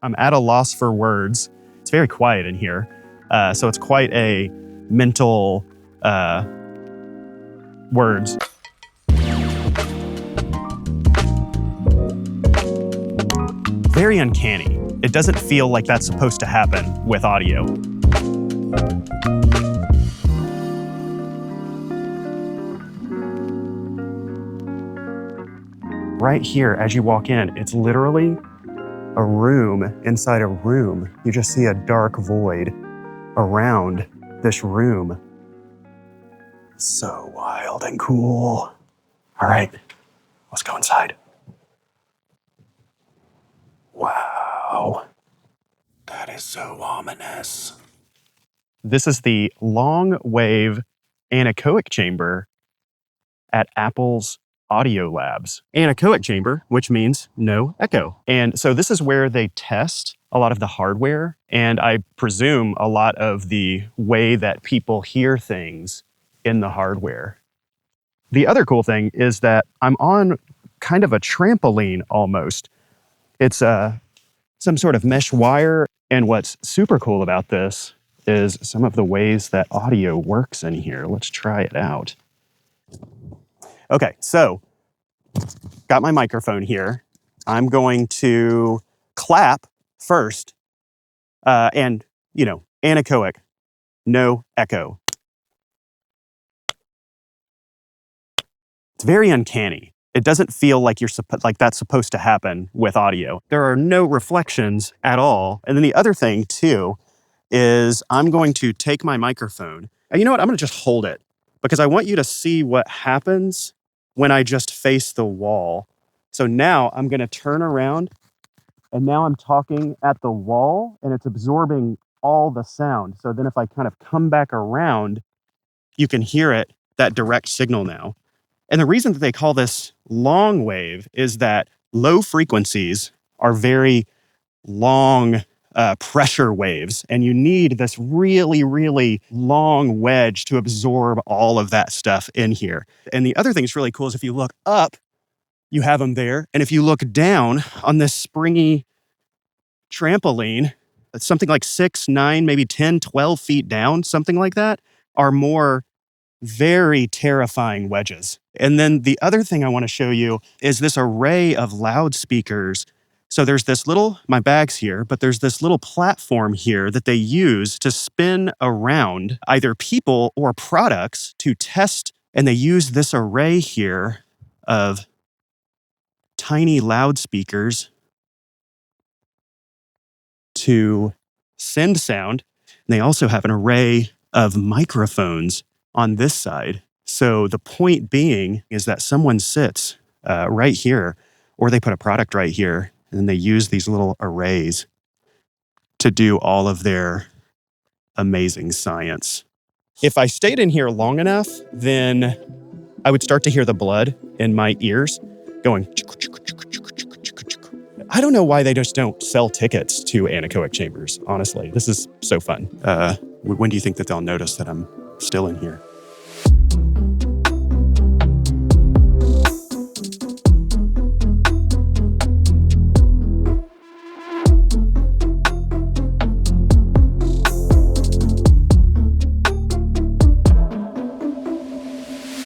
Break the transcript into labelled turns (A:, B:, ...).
A: I'm at a loss for words. It's very quiet in here. So it's quite a mental words. Very uncanny. It doesn't feel like that's supposed to happen with audio. Right here, as you walk in, it's literally a room inside a room. You just see a dark void around this room. So wild and cool. All right, let's go inside. Wow, that is so ominous. This is the long wave anechoic chamber at Apple's Audio Labs. Anechoic chamber, which means no echo. And so this is where they test a lot of the hardware, and I presume a lot of the way that people hear things in the hardware. The other cool thing is that I'm on kind of a trampoline almost. It's some sort of mesh wire, and what's super cool about this is some of the ways that audio works in here. Let's try it out. Okay, so got my microphone here. I'm going to clap first, and, anechoic, no echo. It's very uncanny. It doesn't feel like that's supposed to happen with audio. There are no reflections at all. And then the other thing too is I'm going to take my microphone, and you know what? I'm going to just hold it because I want you to see what happens when I just face the wall. So now I'm going to turn around, and now I'm talking at the wall, and it's absorbing all the sound. So then if I kind of come back around, you can hear it, that direct signal now. And the reason that they call this long wave is that low frequencies are very long pressure waves, and you need this really, really long wedge to absorb all of that stuff in here. And the other thing that's really cool is if you look up, you have them there. And if you look down on this springy trampoline, it's something like 6, 9, maybe 10, 12 feet down, something like that, are more very terrifying wedges. And then the other thing I want to show you is this array of loudspeakers. So there's this my bag's here, but there's this little platform here that they use to spin around either people or products to test. And they use this array here of tiny loudspeakers to send sound. And they also have an array of microphones on this side. So the point being is that someone sits right here, or they put a product right here, and then they use these little arrays to do all of their amazing science. If I stayed in here long enough, then I would start to hear the blood in my ears going. I don't know why they just don't sell tickets to anechoic chambers, honestly. This is so fun. When do you think that they'll notice that I'm still in here?